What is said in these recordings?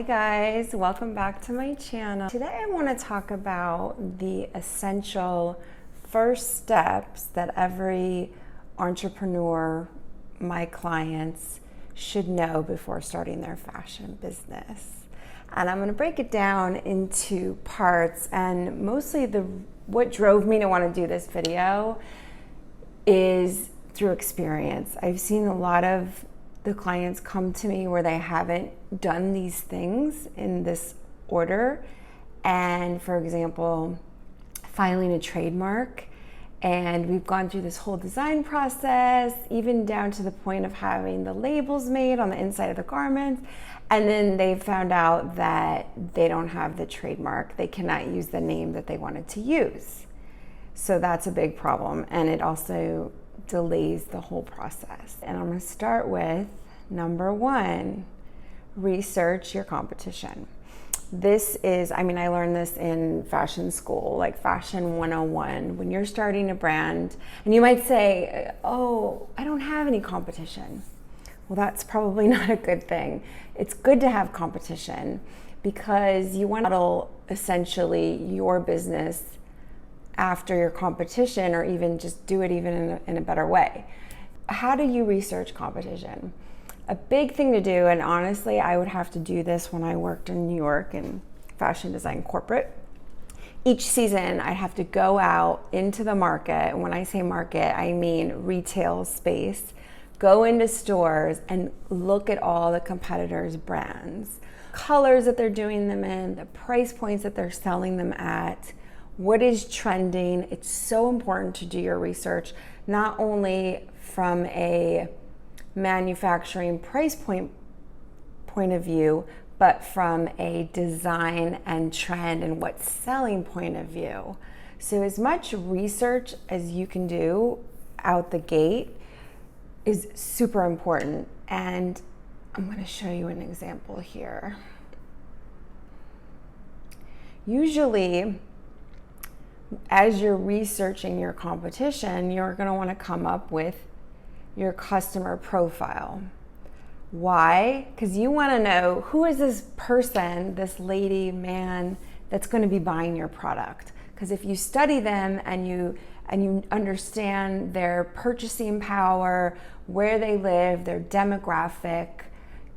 Hi guys, welcome back to my channel. Today I want to talk about the essential first steps that every entrepreneur, my clients, should know before starting their fashion business. And I'm going to break it down into parts, and mostly what drove me to want to do this video is through experience. I've seen a lot of the clients come to me where they haven't done these things in this order. And for example, filing a trademark, and we've gone through this whole design process, even down to the point of having the labels made on the inside of the garments. And then they found out that they don't have the trademark. They cannot use the name that they wanted to use. So that's a big problem. And it also delays the whole process. And I'm going to start with number one, research your competition. This is, I learned this in fashion school, like Fashion 101. When you're starting a brand, and you might say, oh, I don't have any competition. Well, that's probably not a good thing. It's good to have competition because you want to model essentially your business after your competition, or even just do it even in a better way. How do you research competition? A big thing to do, and honestly, I would have to do this when I worked in New York in fashion design corporate. Each season, I'd have to go out into the market. And when I say market, I mean retail space. Go into stores and look at all the competitors' brands, colors that they're doing them in, the price points that they're selling them at, what is trending. It's so important to do your research, not only from a manufacturing price point of view, but from a design and trend and what's selling point of view. So as much research as you can do out the gate is super important. And I'm going to show you an example here. Usually, as you're researching your competition, you're going to want to come up with your customer profile. Why? Because you want to know, who is this person, this lady, man, that's going to be buying your product. Because if you study them and you understand their purchasing power, where they live, their demographic,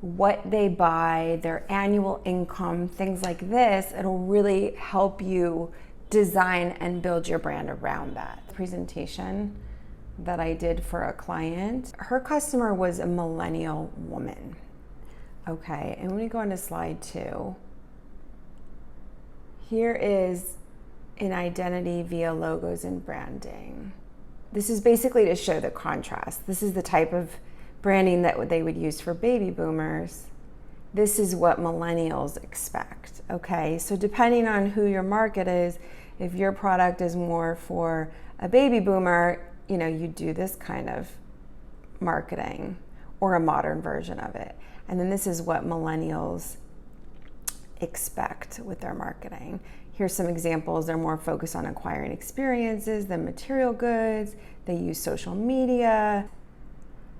what they buy, their annual income, things like this, it'll really help you design and build your brand around that. Presentation that I did for a client, her customer was a millennial woman. Okay, and when we go into slide 2, here is an identity via logos and branding. This is basically to show the contrast. This is the type of branding that they would use for baby boomers. This is what millennials expect. Okay, so depending on who your market is, if your product is more for a baby boomer, you do this kind of marketing or a modern version of it. And then this is what millennials expect with their marketing. Here's some examples. They're more focused on acquiring experiences than material goods. They use social media,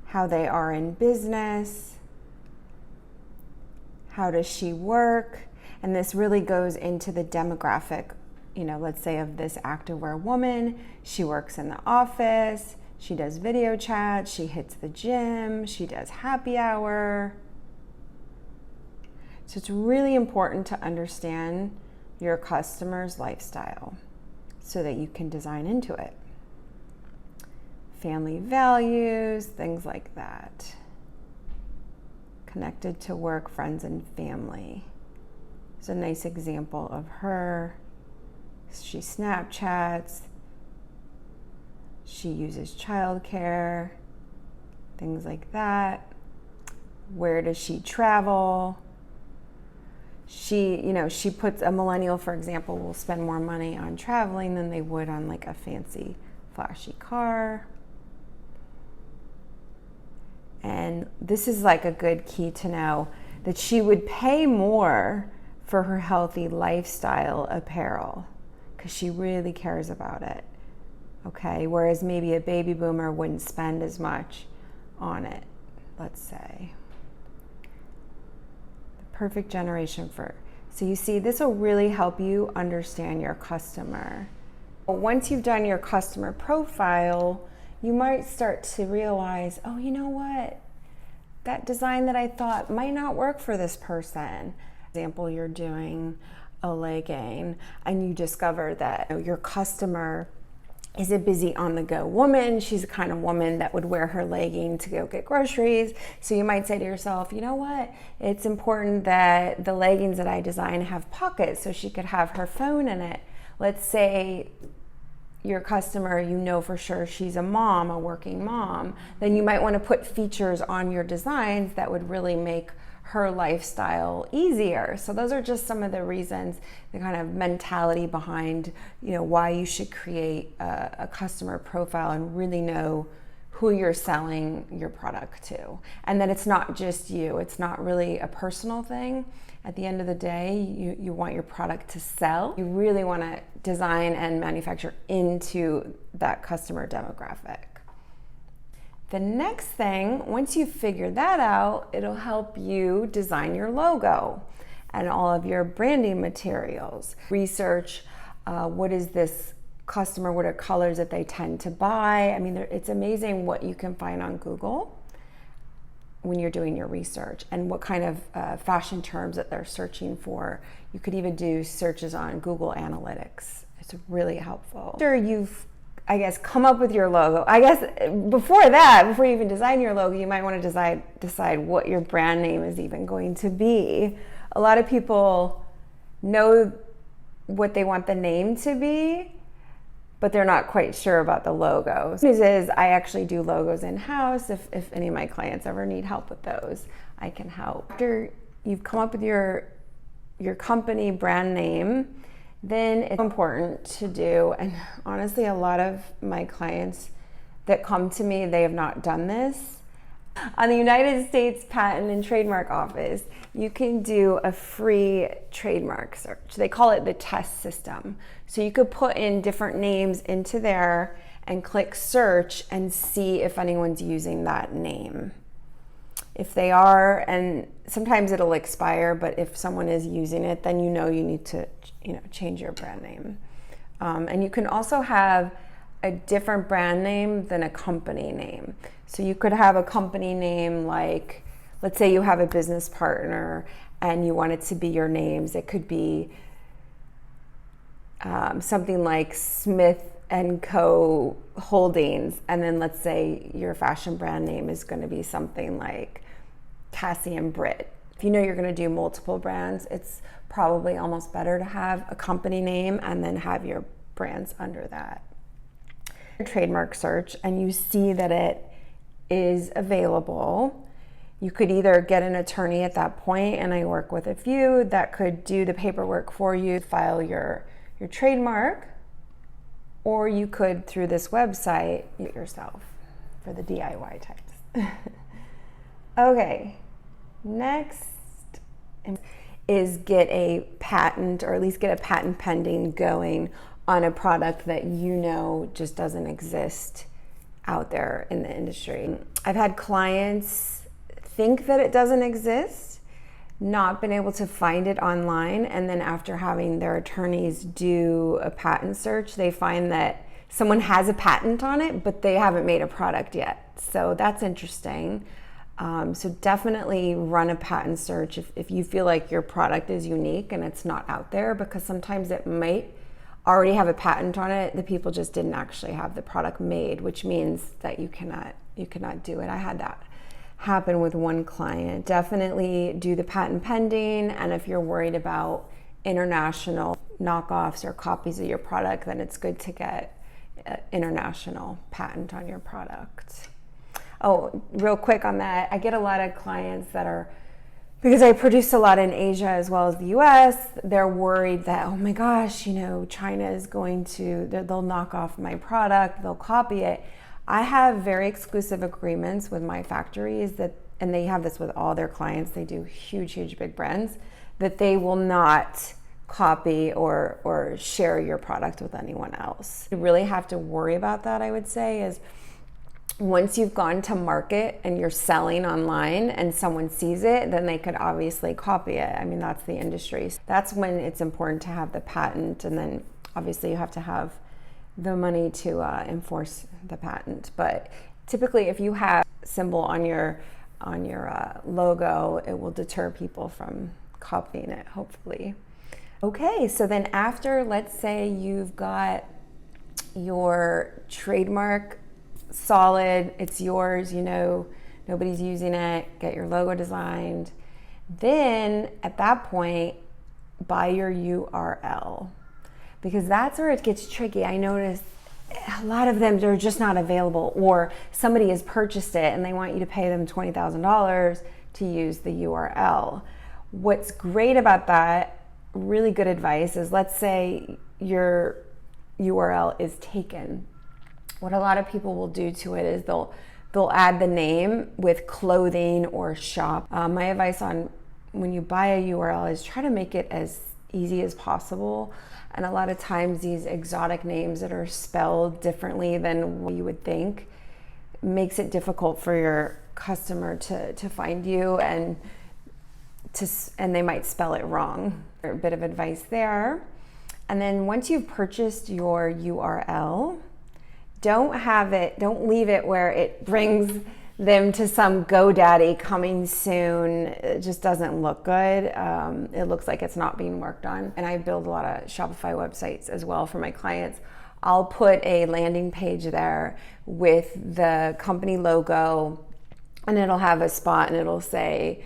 how they are in business, how does she work? And this really goes into the demographic, let's say of this activewear woman. She works in the office, she does video chat, she hits the gym, she does happy hour. So it's really important to understand your customer's lifestyle so that you can design into it. Family values, things like that. Connected to work, friends, and family. It's a nice example of her. She Snapchats, she uses childcare, things like that. Where does she travel? She puts a millennial, for example, will spend more money on traveling than they would on like a fancy, flashy car. And this is like a good key to know, that she would pay more for her healthy lifestyle apparel because she really cares about it. Okay, whereas maybe a baby boomer wouldn't spend as much on it, let's say. perfect generation for. So you see, this will really help you understand your customer. Once you've done your customer profile, you might start to realize, oh, you know what? That design that I thought might not work for this person. For example, you're doing a legging and you discover that your customer is a busy on-the-go woman. She's the kind of woman that would wear her legging to go get groceries. So you might say to yourself, you know what? It's important that the leggings that I design have pockets so she could have her phone in it. Let's say your customer, you know for sure she's a mom, a working mom, then you might want to put features on your designs that would really make her lifestyle easier. So those are just some of the reasons, the kind of mentality behind, why you should create a customer profile and really know who you're selling your product to. And that it's not just you, it's not really a personal thing. At the end of the day, you want your product to sell. You really want to design and manufacture into that customer demographic. The next thing, once you figure that out, it'll help you design your logo and all of your branding materials. Research what is this customer, what are colors that they tend to buy. I mean, it's amazing what you can find on Google when you're doing your research and what kind of fashion terms that they're searching for. You could even do searches on Google Analytics. It's really helpful. After you've come up with your logo. Before you even design your logo, you might want to decide what your brand name is even going to be. A lot of people know what they want the name to be, but they're not quite sure about the logo. The news is I actually do logos in-house. If any of my clients ever need help with those, I can help. After you've come up with your company brand name, then it's important to do, and honestly, a lot of my clients that come to me, they have not done this. On the United States Patent and Trademark Office, you can do a free trademark search. They call it the test system. So you could put in different names into there and click search and see if anyone's using that name. If they are, and sometimes it'll expire, but if someone is using it, then you need to change your brand name. And you can also have a different brand name than a company name. So you could have a company name like, let's say you have a business partner and you want it to be your names. It could be something like Smith and Co. Holdings, and then let's say your fashion brand name is going to be something like Cassie and Britt. If you know you're going to do multiple brands, it's probably almost better to have a company name and then have your brands under that. Trademark search, and you see that it is available. You could either get an attorney at that point, and I work with a few that could do the paperwork for you, file your trademark, or you could, through this website, do it yourself for the DIY types. Okay, next is get a patent, or at least get a patent pending going on a product that just doesn't exist out there in the industry. I've had clients think that it doesn't exist, not been able to find it online, and then after having their attorneys do a patent search, they find that someone has a patent on it, but they haven't made a product yet. So that's interesting. So definitely run a patent search if you feel like your product is unique and it's not out there, because sometimes it might already have a patent on it. The people just didn't actually have the product made, which means that you cannot do it. I had that happen with one client. Definitely do the patent pending, and if you're worried about international knockoffs or copies of your product, then it's good to get an international patent on your product. Oh, real quick on that, I get a lot of clients that are, because I produce a lot in Asia as well as the US, they're worried that, oh my gosh, China is going to, they'll knock off my product, they'll copy it. I have very exclusive agreements with my factories and they have this with all their clients, they do huge big brands, that they will not copy or share your product with anyone else. You really have to worry about that, I would say, is once you've gone to market and you're selling online and someone sees it, then they could obviously copy it. I mean, that's the industry. That's when it's important to have the patent, and then obviously you have to have the money to enforce the patent. But typically, if you have a symbol on your logo, it will deter people from copying it, hopefully. Okay, so then after, let's say you've got your trademark solid, it's yours, you know, nobody's using it, get your logo designed. Then at that point, buy your URL, because that's where it gets tricky. I noticed a lot of them, they're just not available, or somebody has purchased it and they want you to pay them $20,000 to use the URL. What's great about that, really good advice, is let's say your URL is taken. What a lot of people will do to it is they'll add the name with clothing or shop. My advice on when you buy a URL is try to make it as easy as possible. And a lot of times these exotic names that are spelled differently than what you would think makes it difficult for your customer to find you, and they might spell it wrong. A bit of advice there. And then once you've purchased your URL, don't leave it where it brings them to some GoDaddy coming soon. It just doesn't look good. It looks like it's not being worked on. And I build a lot of Shopify websites as well for my clients. I'll put a landing page there with the company logo, and it'll have a spot and it'll say,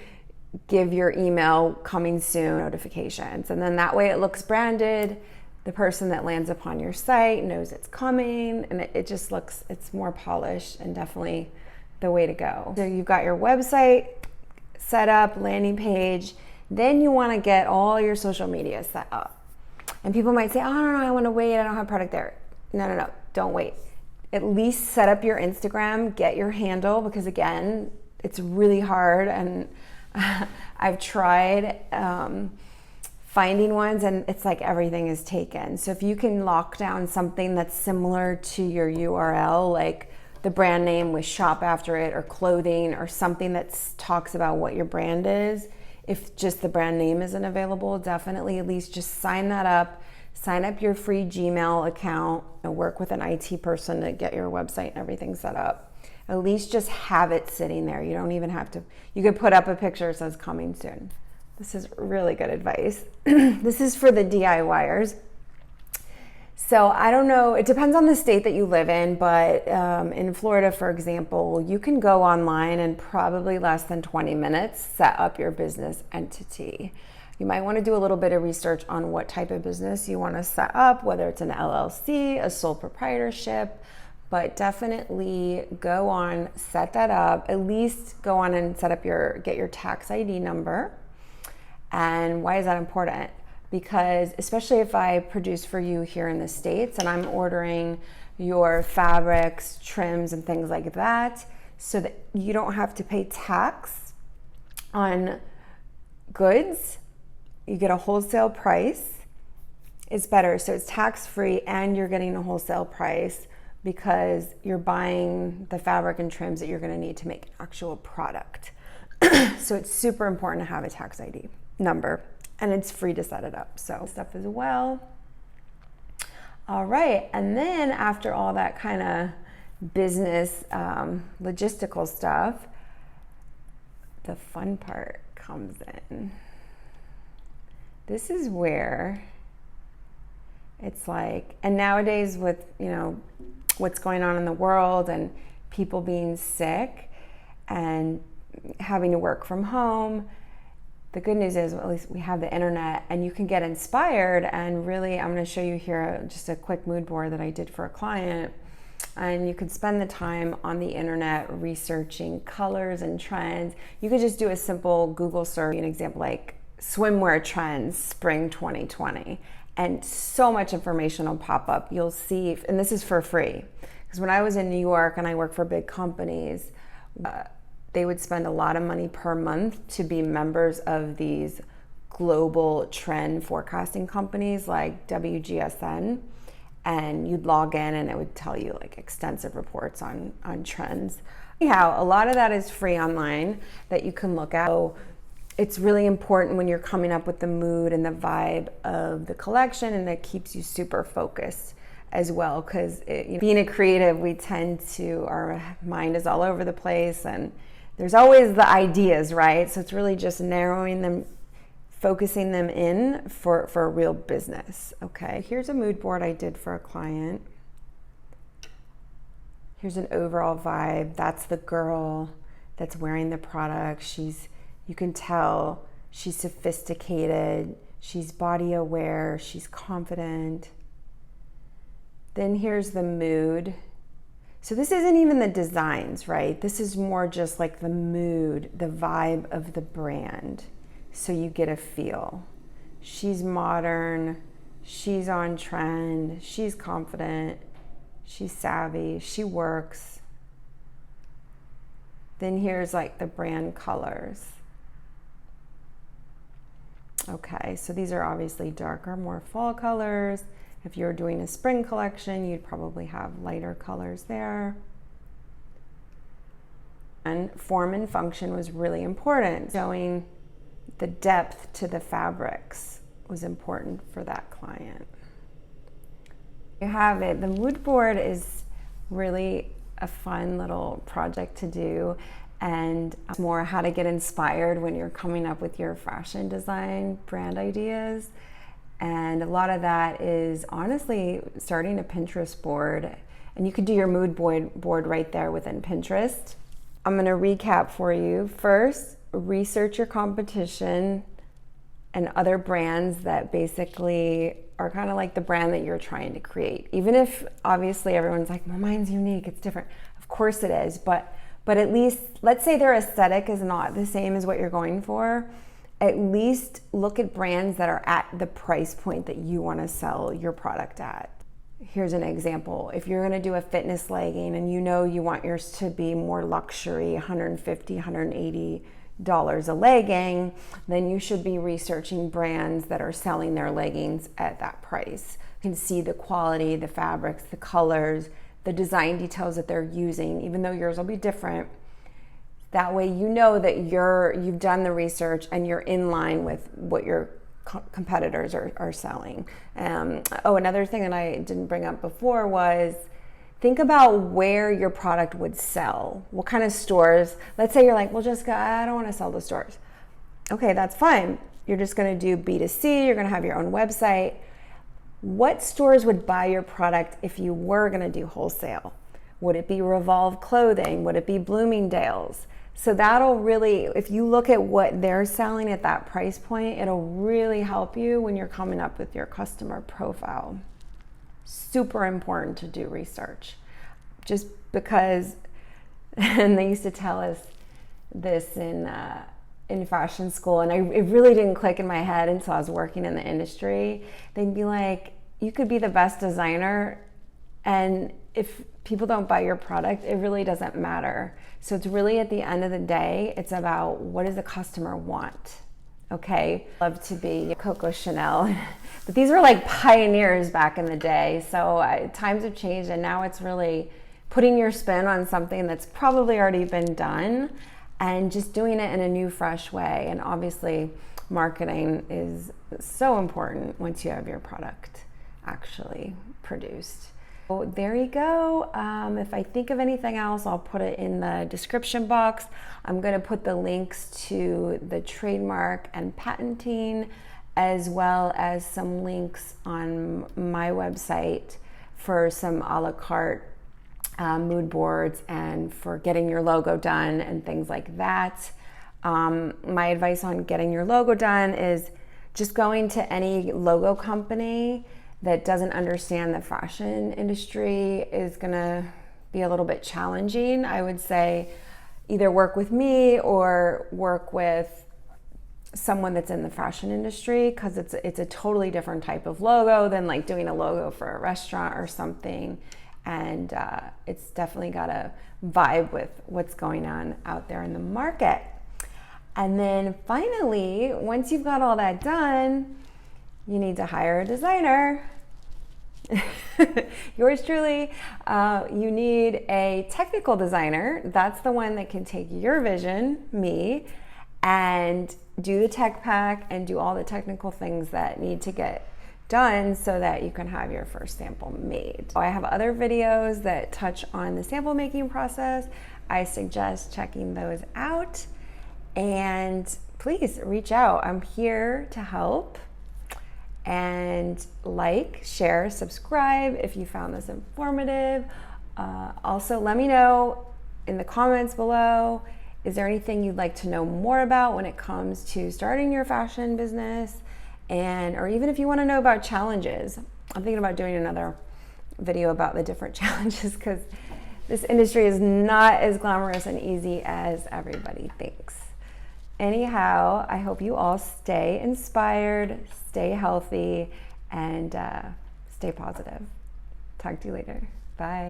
give your email coming soon notifications. And then that way it looks branded. The person that lands upon your site knows it's coming, and it just looks, it's more polished and definitely the way to go. So you've got your website set up, landing page, then you want to get all your social media set up. And people might say, oh, no, I want to wait, I don't have product there. No, don't wait. At least set up your Instagram, get your handle, because again, it's really hard, and I've tried finding ones, and it's like everything is taken. So if you can lock down something that's similar to your URL, like the brand name with shop after it, or clothing, or something that talks about what your brand is, if just the brand name isn't available, definitely at least just sign that up. Sign up your free Gmail account and work with an IT person to get your website and everything set up. At least just have it sitting there. You don't even have to, you could put up a picture that says coming soon. This is really good advice. This is for the DIYers. So I don't know, it depends on the state that you live in, but in Florida, for example, you can go online and probably less than 20 minutes set up your business entity. You might want to do a little bit of research on what type of business you want to set up, whether it's an LLC, a sole proprietorship, but definitely go on, set that up. At least go on and set up get your tax ID number. And why is that important? Because especially if I produce for you here in the States and I'm ordering your fabrics, trims, and things like that, so that you don't have to pay tax on goods, you get a wholesale price. It's better. So it's tax-free and you're getting a wholesale price because you're buying the fabric and trims that you're going to need to make an actual product. So it's super important to have a tax ID number, and it's free to set it up. So stuff as well. All right, and then after all that kind of business logistical stuff, the fun part comes in. This is where it's like, and nowadays with, you know, what's going on in the world and people being sick and having to work from home, the good news is, at least we have the internet and you can get inspired. And really, I'm going to show you here just a quick mood board that I did for a client. And you could spend the time on the internet researching colors and trends. You could just do a simple Google search, an example like swimwear trends, spring 2020. And so much information will pop up. You'll see, and this is for free. Because when I was in New York and I worked for big companies, they would spend a lot of money per month to be members of these global trend forecasting companies like WGSN. and you'd log in and it would tell you like extensive reports on trends. Anyhow, a lot of that is free online that you can look at. So it's really important when you're coming up with the mood and the vibe of the collection, and it keeps you super focused as well, because being a creative, we tend to, our mind is all over the place and there's always the ideas, right? So it's really just narrowing them, focusing them in for a real business. Okay, here's a mood board I did for a client. Here's an overall vibe. That's the girl that's wearing the product. You can tell she's sophisticated, she's body aware, she's confident. Then here's the mood. So this isn't even the designs, right? This is more just like the mood, the vibe of the brand. So you get a feel. She's modern, she's on trend, she's confident, she's savvy, she works. Then here's like the brand colors. Okay, so these are obviously darker, more fall colors. If you're doing a spring collection, you'd probably have lighter colors there. And form and function was really important. Showing the depth to the fabrics was important for that client. You have it. The mood board is really a fun little project to do, and more how to get inspired when you're coming up with your fashion design brand ideas. And a lot of that is honestly starting a Pinterest board, and you could do your mood board right there within Pinterest. I'm going to recap for you. First, research your competition and other brands that basically are kind of like the brand that you're trying to create. Even if obviously everyone's like, well, mine's unique, it's different. Of course it is, but at least, let's say their aesthetic is not the same as what you're going for. At least look at brands that are at the price point that you want to sell your product at. Here's an example. If you're going to do a fitness legging and you know you want yours to be more luxury, $150, $180 a legging, then you should be researching brands that are selling their leggings at that price. You can see the quality, the fabrics, the colors, the design details that they're using, even though yours will be different. That way you know that you've done the research and you're in line with what your competitors are selling. Another thing that I didn't bring up before was think about where your product would sell. What kind of stores? Let's say you're like, well, Jessica, I don't want to sell to stores. Okay, that's fine. You're just going to do B2C. You're going to have your own website. What stores would buy your product if you were going to do wholesale? Would it be Revolve Clothing? Would it be Bloomingdale's? So that'll really, if you look at what they're selling at that price point, it'll really help you when you're coming up with your customer profile. Super important to do research. Just because, and they used to tell us this in fashion school, and it really didn't click in my head until I was working in the industry. They'd be like, you could be the best designer, and if people don't buy your product, it really doesn't matter. So it's really, at the end of the day, it's about what does the customer want. Okay, love to be Coco Chanel, but these were like pioneers back in the day. So times have changed, and now it's really putting your spin on something that's probably already been done and just doing it in a new, fresh way. And obviously, marketing is so important once you have your product actually produced. So there you go. If I think of anything else, I'll put it in the description box. I'm going to put the links to the trademark and patenting, as well as some links on my website for some a la carte mood boards and for getting your logo done and things like that. My advice on getting your logo done is just going to any logo company that doesn't understand the fashion industry is gonna be a little bit challenging. I would say either work with me or work with someone that's in the fashion industry, because it's a totally different type of logo than like doing a logo for a restaurant or something. And it's definitely got a vibe with what's going on out there in the market. And then finally, once you've got all that done, you need to hire a designer. Yours truly. You need a technical designer. That's the one that can take your vision, me, and do the tech pack and do all the technical things that need to get done so that you can have your first sample made. I have other videos that touch on the sample making process. I suggest checking those out, and please reach out. I'm here to help. And like, share, subscribe if you found this informative. Also, let me know in the comments below, is there anything you'd like to know more about when it comes to starting your fashion business? Or even if you want to know about challenges. I'm thinking about doing another video about the different challenges, because this industry is not as glamorous and easy as everybody thinks. Anyhow, I hope you all stay inspired, stay healthy, and stay positive. Talk to you later. Bye.